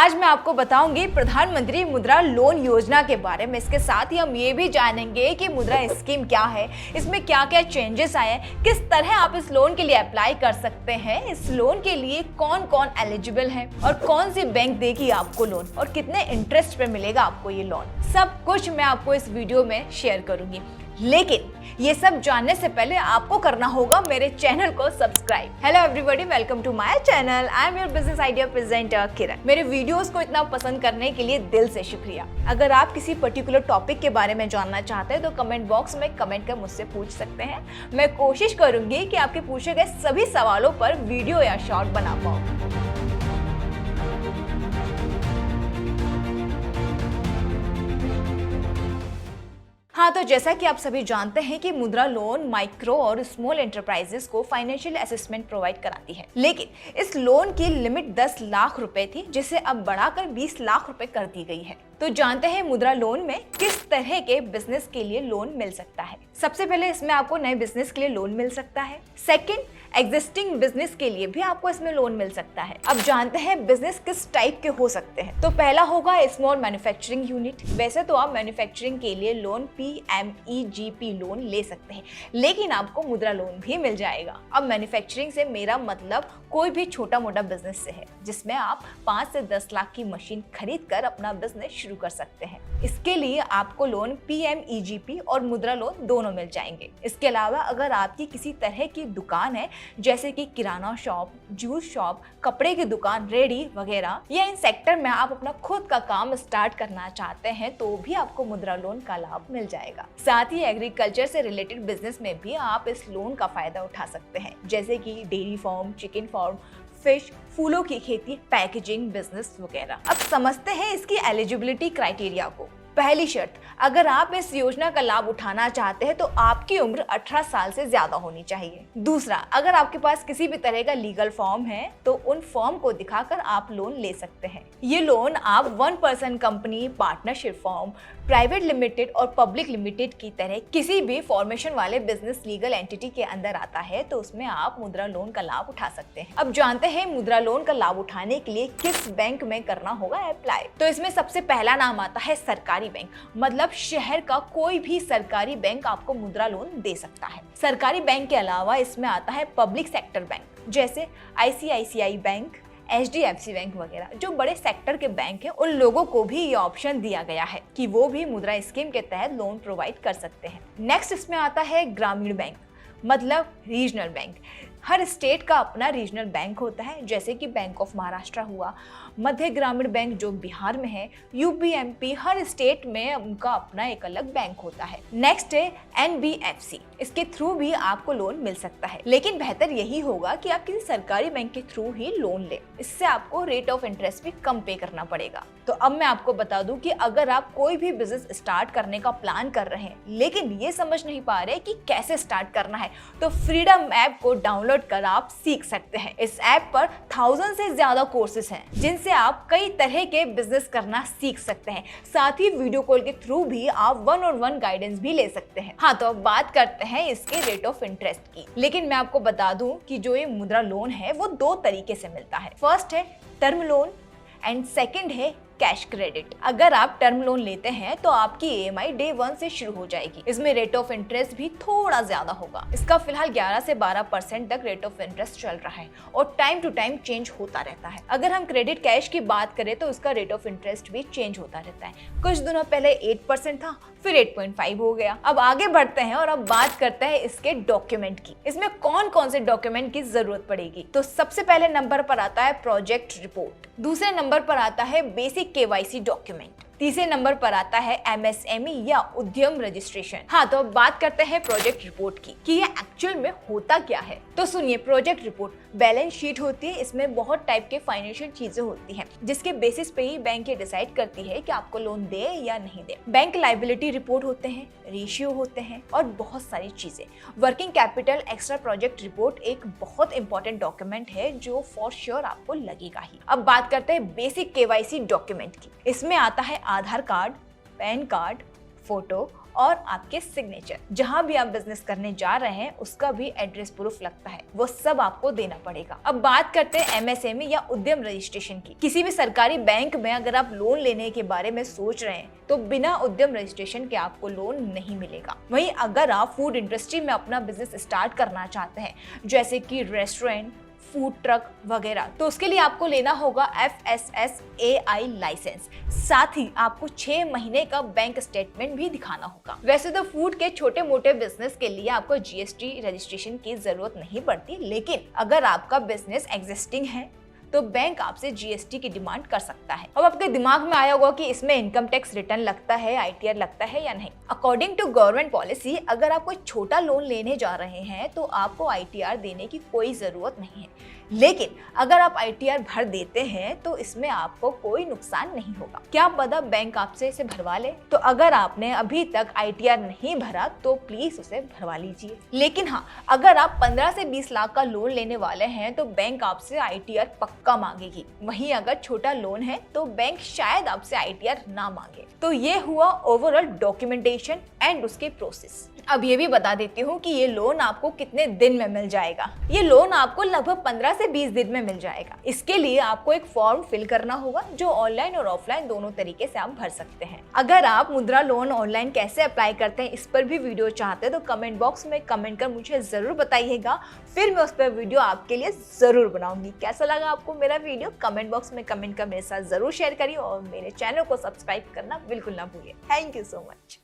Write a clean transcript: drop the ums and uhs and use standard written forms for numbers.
आज मैं आपको बताऊंगी प्रधानमंत्री मुद्रा लोन योजना के बारे में। इसके साथ ही हम ये भी जानेंगे कि मुद्रा स्कीम क्या है, इसमें क्या क्या चेंजेस आए, किस तरह आप इस लोन के लिए अप्लाई कर सकते हैं, इस लोन के लिए कौन कौन एलिजिबल है और कौन सी बैंक देगी आपको लोन और कितने इंटरेस्ट पे मिलेगा आपको ये लोन। सब कुछ मैं आपको इस वीडियो में शेयर करूंगी, लेकिन ये सब जानने से पहले आपको करना होगा मेरे चैनल को subscribe. Hello everybody, welcome to my channel. I am your business idea presenter Kiran. मेरे वीडियोस को इतना पसंद करने के लिए दिल से शुक्रिया। अगर आप किसी पर्टिकुलर टॉपिक के बारे में जानना चाहते हैं तो कमेंट बॉक्स में कमेंट कर मुझसे पूछ सकते हैं। मैं कोशिश करूंगी कि आपके पूछे गए सभी सवालों पर वीडियो या शॉर्ट बना पाऊँ। हाँ, तो जैसा कि आप सभी जानते हैं कि मुद्रा लोन माइक्रो और स्मॉल एंटरप्राइजेस को फाइनेंशियल असिस्टेंट प्रोवाइड कराती है, लेकिन इस लोन की लिमिट 10 लाख रुपए थी, जिसे अब बढ़ाकर 20 लाख रुपए कर दी गई है। तो जानते हैं मुद्रा लोन में किस तरह के बिजनेस के लिए लोन मिल सकता है। सबसे पहले इसमें आपको नए बिजनेस के लिए लोन मिल सकता है। सेकंड, एग्जिस्टिंग बिजनेस के लिए भी आपको इसमें लोन मिल सकता है। अब जानते हैं बिजनेस किस टाइप के हो सकते हैं। तो पहला होगा स्मॉल मैन्युफैक्चरिंग यूनिट। वैसे तो आप मैन्युफैक्चरिंग के लिए लोन PMEGP लोन ले सकते हैं, लेकिन आपको मुद्रा लोन भी मिल जाएगा। अब मैन्युफैक्चरिंग से मेरा मतलब कोई भी छोटा मोटा बिजनेस से है, जिसमें आप 5 से 10 लाख की मशीन खरीद कर अपना बिजनेस शुरू कर सकते हैं। इसके लिए आपको लोन PMEGP और मुद्रा लोन दोनों मिल जाएंगे। इसके अलावा अगर आपकी किसी तरह की दुकान है, जैसे कि किराना शॉप, जूस शॉप, कपड़े की दुकान, रेडी वगैरह, या इन सेक्टर में आप अपना खुद का काम स्टार्ट करना चाहते हैं, तो भी आपको मुद्रा लोन का लाभ मिल जाएगा। साथ ही एग्रीकल्चर से रिलेटेड बिजनेस में भी आप इस लोन का फायदा उठा सकते हैं, जैसे कि dairy farm, chicken farm, fish, फूलों की खेती, पैकेजिंग बिजनेस वगैरह। अब समझते हैं इसकी एलिजिबिलिटी क्राइटेरिया को। पहली शर्त, अगर आप इस योजना का लाभ उठाना चाहते हैं तो आपकी उम्र 18 साल से ज्यादा होनी चाहिए। दूसरा, अगर आपके पास किसी भी तरह का लीगल फॉर्म है तो उन फॉर्म को दिखाकर आप लोन ले सकते हैं। ये लोन आप 1 person company, partnership form, private limited और पब्लिक लिमिटेड की तरह किसी भी फॉर्मेशन वाले बिजनेस लीगल एंटिटी के अंदर आता है, तो उसमें आप मुद्रा लोन का लाभ उठा सकते हैं। अब जानते हैं मुद्रा लोन का लाभ उठाने के लिए किस बैंक में करना होगा अप्लाई। तो इसमें सबसे पहला नाम आता है सरकारी बैंक, मतलब शहर का कोई भी सरकारी बैंक आपको मुद्रा लोन दे सकता है। सरकारी बैंक के अलावा इसमें आता है पब्लिक सेक्टर बैंक, जैसे ICICI बैंक, HDFC बैंक वगैरह। जो बड़े सेक्टर के बैंक हैं, उन लोगों को भी ये ऑप्शन दिया गया है कि वो भी मुद्रा स्कीम के तहत लोन प्रोवाइड कर सकते हैं। नेक्स्ट इसमें आता है ग्रामीण बैंक, मतलब रीजनल बैंक। हर स्टेट का अपना रीजनल बैंक होता है, जैसे कि बैंक ऑफ महाराष्ट्र हुआ, मध्य ग्रामीण बैंक जो बिहार में है, UP MP, हर स्टेट में उनका अपना एक अलग बैंक होता है। नेक्स्ट है NBFC। इसके थ्रू भी आपको लोन मिल सकता है, लेकिन बेहतर यही होगा कि आप किसी सरकारी बैंक के थ्रू ही लोन लें। इससे आपको रेट ऑफ इंटरेस्ट भी कम पे करना पड़ेगा। तो अब मैं आपको बता दूं कि अगर आप कोई भी बिजनेस स्टार्ट करने का प्लान कर रहे हैं, लेकिन ये समझ नहीं पा रहे कि कैसे स्टार्ट करना है, तो फ्रीडम ऐप को डाउनलोड कर आप सीख सकते हैं। इस ऐप पर 1000 से ज्यादा कोर्सेज हैं, जिनसे आप कई तरह के बिजनेस करना सीख सकते हैं। साथ ही वीडियो कॉल के थ्रू भी आप 1-on-1 गाइडेंस भी ले सकते हैं। हाँ, तो अब बात करते हैं इसके रेट ऑफ इंटरेस्ट की। लेकिन मैं आपको बता दूं कि जो ये मुद्रा लोन है वो 2 तरीके से मिलता है। फर्स्ट है टर्म लोन एंड सेकंड है कैश क्रेडिट। अगर आप टर्म लोन लेते हैं तो आपकी EMI डे 1 से शुरू हो जाएगी। इसमें रेट ऑफ इंटरेस्ट भी थोड़ा ज्यादा होगा। इसका फिलहाल 11 से 12% तक रेट ऑफ इंटरेस्ट चल रहा है और टाइम टू टाइम चेंज होता रहता है। अगर हम क्रेडिट कैश की बात करें तो इसका रेट ऑफ इंटरेस्ट भी चेंज होता रहता है। कुछ दिनों पहले 8% था, फिर 8.5 हो गया। अब आगे बढ़ते हैं और अब बात करते हैं इसके डॉक्यूमेंट की। इसमें कौन कौन से डॉक्यूमेंट की जरूरत पड़ेगी। तो सबसे पहले नंबर पर आता है प्रोजेक्ट रिपोर्ट, दूसरे नंबर पर आता है बेसिक KYC डॉक्यूमेंट, तीसरे नंबर पर आता है MSME या उद्यम रजिस्ट्रेशन। हाँ, तो अब बात करते हैं प्रोजेक्ट रिपोर्ट की कि ये एक्चुअल में होता क्या है। तो सुनिए, प्रोजेक्ट रिपोर्ट बैलेंस शीट होती है। इसमें बहुत टाइप के फाइनेंशियल चीजें होती हैं, जिसके बेसिस पे ही बैंक ये डिसाइड करती है कि आपको लोन दे या नहीं दे। बैंक लायबिलिटी रिपोर्ट होते हैं, रेशियो होते हैं और बहुत सारी चीजें। Working capital extra project report एक बहुत इंपॉर्टेंट डॉक्यूमेंट है जो फॉर श्योर आपको लगेगा ही। अब बात करते हैं बेसिक KYC डॉक्यूमेंट की। इसमें आता है आधार कार्ड, पैन कार्ड, फोटो और आपके सिग्नेचर। जहां भी आप बिजनेस करने जा रहे हैं उसका भी एड्रेस प्रूफ लगता है, वो सब आपको देना पड़ेगा। अब बात करते हैं एमएसएमई या उद्यम रजिस्ट्रेशन की। किसी भी सरकारी बैंक में अगर आप लोन लेने के बारे में सोच रहे हैं तो बिना उद्यम रजिस्ट्रेशन के आपको लोन नहीं मिलेगा। वहीं अगर आप फूड इंडस्ट्री में अपना बिजनेस स्टार्ट करना चाहते हैं, जैसे कि रेस्टोरेंट, फूड ट्रक वगैरह, तो उसके लिए आपको लेना होगा FSSAI लाइसेंस। साथ ही आपको 6 महीने का बैंक स्टेटमेंट भी दिखाना होगा। वैसे तो फूड के छोटे मोटे बिजनेस के लिए आपको GST रजिस्ट्रेशन की जरूरत नहीं पड़ती, लेकिन अगर आपका बिजनेस एग्जिस्टिंग है तो बैंक आपसे GST की डिमांड कर सकता है। अब आपके दिमाग में आया होगा कि इसमें इनकम टैक्स रिटर्न लगता है, ITR लगता है या नहीं। अकॉर्डिंग टू गवर्नमेंट पॉलिसी, अगर आप कोई छोटा लोन लेने जा रहे हैं तो आपको ITR देने की कोई जरूरत नहीं है, लेकिन अगर आप ITR भर देते हैं तो इसमें आपको कोई नुकसान नहीं होगा। क्या पता बैंक आपसे इसे भरवा ले। तो अगर आपने अभी तक ITR नहीं भरा तो प्लीज उसे भरवा लीजिए। लेकिन हाँ, अगर आप 15 से 20 लाख का लोन लेने वाले हैं तो बैंक आपसे ITR पक्का मांगेगी। वहीं अगर छोटा लोन है तो बैंक शायद आपसे ITR ना मांगे। तो ये हुआ ओवरऑल डॉक्यूमेंटेशन एंड उसके प्रोसेस। अब ये भी बता देती हूँ कि ये लोन आपको कितने दिन में मिल जाएगा। ये लोन आपको लगभग 15 से 20 दिन में मिल जाएगा। इसके लिए आपको एक फॉर्म फिल करना होगा जो ऑनलाइन और ऑफलाइन दोनों तरीके से आप भर सकते हैं। अगर आप मुद्रा लोन ऑनलाइन कैसे अप्लाई करते हैं इस पर भी वीडियो चाहते हैं तो कमेंट बॉक्स में कमेंट कर मुझे जरूर बताइएगा, फिर मैं उस पर वीडियो आपके लिए जरूर बनाऊंगी। कैसा लगा आपको मेरा वीडियो कमेंट बॉक्स में कमेंट कर मेरे साथ जरूर शेयर करिए और मेरे चैनल को सब्सक्राइब करना बिल्कुल ना भूलिए। Thank you so much.